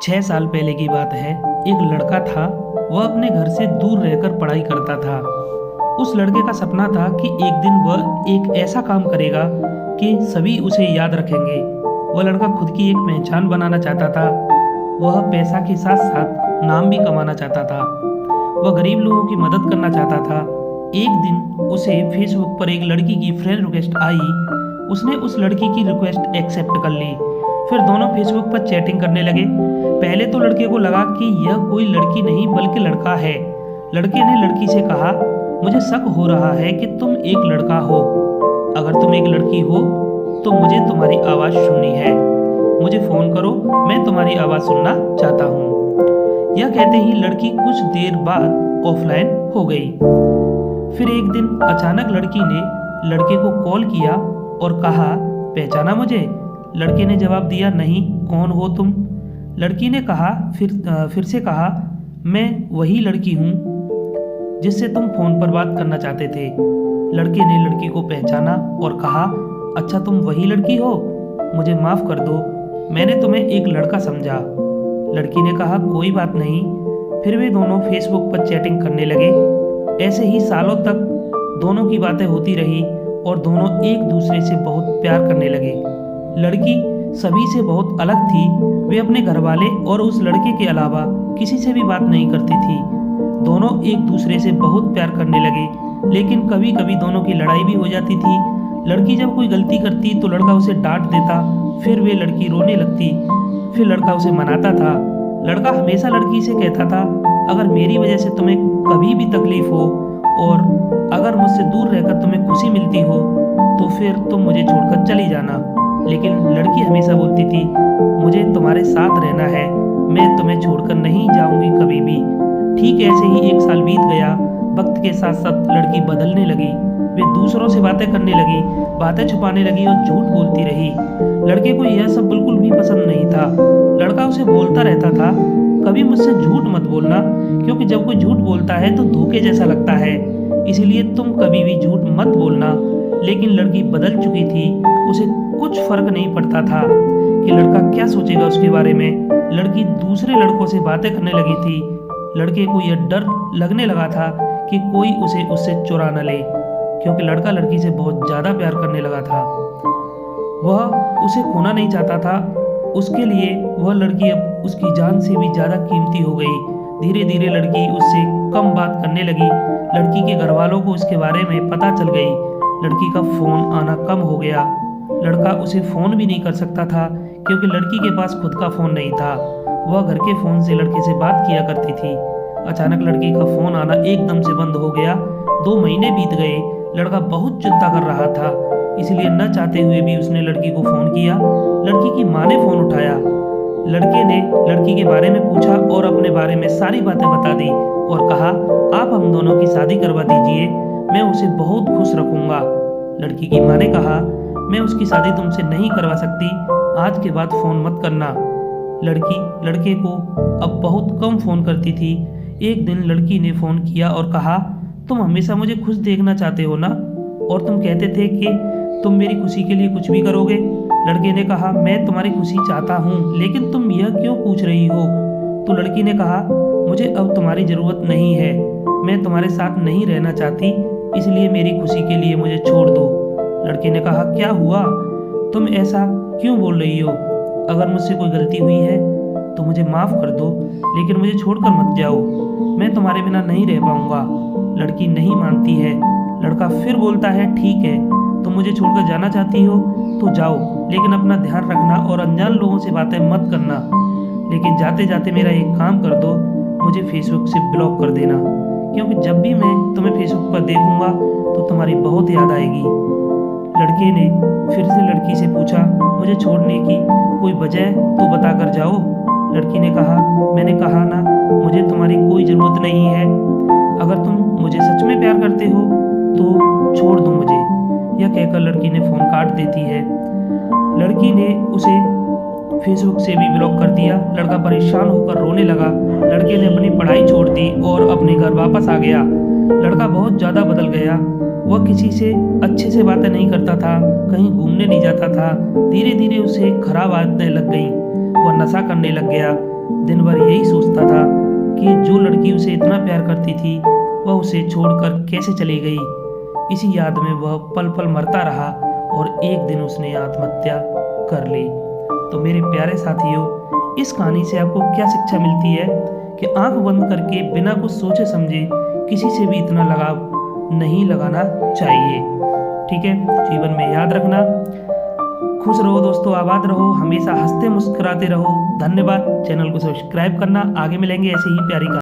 6 साल पहले की बात है। एक लड़का था। वह अपने घर से दूर रहकर पढ़ाई करता था। उस लड़के का सपना था कि एक दिन वह एक ऐसा काम करेगा कि सभी उसे याद रखेंगे। वह लड़का खुद की एक पहचान बनाना चाहता था। वह पैसा के साथ साथ नाम भी कमाना चाहता था। वह गरीब लोगों की मदद करना चाहता था। एक दिन उसे फेसबुक पर एक लड़की की फ्रेंड रिक्वेस्ट आई। उसने उस लड़की की रिक्वेस्ट एक्सेप्ट कर ली। फिर दोनों फेसबुक पर चैटिंग करने लगे। पहले तो लड़के को लगा कि यह कोई लड़की नहीं बल्कि लड़का है। लड़के ने लड़की से कहा, मुझे शक हो रहा है कि तुम एक लड़का हो। अगर तुम एक लड़की हो तो मुझे तुम्हारी आवाज़ सुननी है। मुझे फ़ोन करो, मैं तुम्हारी आवाज़ सुनना चाहता हूँ। यह कहते ही लड़की कुछ देर बाद ऑफलाइन हो गई। फिर एक दिन अचानक लड़की ने लड़के को कॉल किया और कहा, पहचाना मुझे? लड़के ने जवाब दिया, नहीं, कौन हो तुम? लड़की ने कहा फिर से कहा, मैं वही लड़की हूँ जिससे तुम फ़ोन पर बात करना चाहते थे। लड़के ने लड़की को पहचाना और कहा, अच्छा तुम वही लड़की हो, मुझे माफ़ कर दो, मैंने तुम्हें एक लड़का समझा। लड़की ने कहा, कोई बात नहीं। फिर वे दोनों फेसबुक पर चैटिंग करने लगे। ऐसे ही सालों तक दोनों की बातें होती रही और दोनों एक दूसरे से बहुत प्यार करने लगे। लड़की सभी से बहुत अलग थी। वे अपने घरवाले और उस लड़के के अलावा किसी से भी बात नहीं करती थी। दोनों एक दूसरे से बहुत प्यार करने लगे, लेकिन कभी कभी दोनों की लड़ाई भी हो जाती थी। लड़की जब कोई गलती करती तो लड़का उसे डांट देता, फिर वे लड़की रोने लगती, फिर लड़का उसे मनाता था। लड़का हमेशा लड़की से कहता था, अगर मेरी वजह से तुम्हें कभी भी तकलीफ हो और अगर मुझसे दूर रहकर तुम्हें खुशी मिलती हो तो फिर तुम मुझे छोड़कर चली जाना। लेकिन लड़की हमेशा बोलती थी, मुझे तुम्हारे साथ रहना है, मैं तुम्हें छोड़कर नहीं जाऊंगी कभी भी। ठीक ऐसे ही 1 साल बीत गया। वक्त के साथ साथ लड़की बदलने लगी। वे दूसरों से बातें करने लगी, बातें छुपाने लगी और झूठ बोलती रही। लड़के को यह सब बिल्कुल भी पसंद नहीं था। लड़का उसे बोलता रहता था, कभी मुझसे झूठ मत बोलना, क्योंकि जब कोई झूठ बोलता है तो धोखे जैसा लगता है, इसलिए तुम कभी भी झूठ मत बोलना। लेकिन लड़की बदल चुकी थी। उसे कुछ फर्क नहीं पड़ता था कि लड़का क्या सोचेगा उसके बारे में। लड़की दूसरे लड़कों से बातें करने लगी थी। लड़के को यह डर लगने लगा था कि कोई उसे उससे चुरा न ले, क्योंकि लड़का लड़की से बहुत ज़्यादा प्यार करने लगा था। वह उसे खोना नहीं चाहता था। उसके लिए वह लड़की अब उसकी जान से भी ज़्यादा कीमती हो गई। धीरे धीरे लड़की उससे कम बात करने लगी। लड़की के घर वालों को इसके बारे में पता चल गई। लड़की का फ़ोन आना कम हो गया। लड़का उसे फ़ोन भी नहीं कर सकता था, क्योंकि लड़की के पास खुद का फ़ोन नहीं था। वह घर के फ़ोन से लड़के से बात किया करती थी। अचानक लड़की का फ़ोन आना एकदम से बंद हो गया। 2 महीने बीत गए। लड़का बहुत चिंता कर रहा था, इसलिए न चाहते हुए भी उसने लड़की को फ़ोन किया। लड़की की माँ ने फ़ोन उठाया। लड़के ने लड़की के बारे में पूछा और अपने बारे में सारी बातें बता दी और कहा, आप हम दोनों की शादी करवा दीजिए, मैं उसे बहुत खुश रखूँगा। लड़की की माँ ने कहा, मैं उसकी शादी तुमसे नहीं करवा सकती, आज के बाद फ़ोन मत करना। लड़की लड़के को अब बहुत कम फ़ोन करती थी। एक दिन लड़की ने फ़ोन किया और कहा, तुम हमेशा मुझे खुश देखना चाहते हो ना, और तुम कहते थे कि तुम मेरी खुशी के लिए कुछ भी करोगे। लड़के ने कहा, मैं तुम्हारी खुशी चाहता हूँ, लेकिन तुम यह क्यों पूछ रही हो? तो लड़की ने कहा, मुझे अब तुम्हारी ज़रूरत नहीं है, मैं तुम्हारे साथ नहीं रहना चाहती, इसलिए मेरी खुशी के लिए मुझे छोड़ दो। लड़के ने कहा, क्या हुआ? तुम ऐसा क्यों बोल रही हो? अगर मुझसे कोई गलती हुई है तो मुझे माफ़ कर दो, लेकिन मुझे छोड़कर मत जाओ, मैं तुम्हारे बिना नहीं रह पाऊँगा। लड़की नहीं मानती है। लड़का फिर बोलता है, ठीक है, तुम मुझे छोड़कर जाना चाहती हो तो जाओ, लेकिन अपना ध्यान रखना और अनजान लोगों से बातें मत करना। लेकिन जाते जाते मेरा एक काम कर दो, मुझे फेसबुक से ब्लॉक कर देना, क्योंकि जब भी मैं तुम्हें फेसबुक पर देखूंगा तो तुम्हारी बहुत याद आएगी। लड़के ने फिर से लड़की से पूछा, मुझे छोड़ने की कोई वजह तो बता कर जाओ। लड़की ने कहा, मैंने कहा ना, मुझे तुम्हारी कोई ज़रूरत नहीं है। अगर तुम मुझे सच में प्यार करते हो तो छोड़ दो मुझे। यह कहकर लड़की ने फ़ोन काट देती है। लड़की ने उसे फेसबुक से भी ब्लॉक कर दिया। लड़का परेशान होकर रोने लगा। लड़के ने अपनी पढ़ाई छोड़ दी और अपने घर वापस आ गया। लड़का बहुत ज़्यादा बदल गया। वह किसी से अच्छे से बातें नहीं करता था, कहीं घूमने नहीं जाता था। धीरे धीरे उसे खराब आदतें लग गईं। वह नशा करने लग गया। दिन भर यही सोचता था कि जो लड़की उसे इतना प्यार करती थी वह उसे छोड़कर कैसे चली गई। इसी याद में वह पल पल मरता रहा और एक दिन उसने आत्महत्या कर ली। तो मेरे प्यारे साथियों, इस कहानी से आपको क्या शिक्षा मिलती है कि आंख बंद करके बिना कुछ सोचे समझे किसी से भी इतना लगाव नहीं लगाना चाहिए। ठीक है, जीवन में याद रखना। खुश रहो दोस्तों, आबाद रहो, हमेशा हंसते मुस्कुराते रहो। धन्यवाद। चैनल को सब्सक्राइब करना। आगे मिलेंगे ऐसे ही प्यारी कहानी।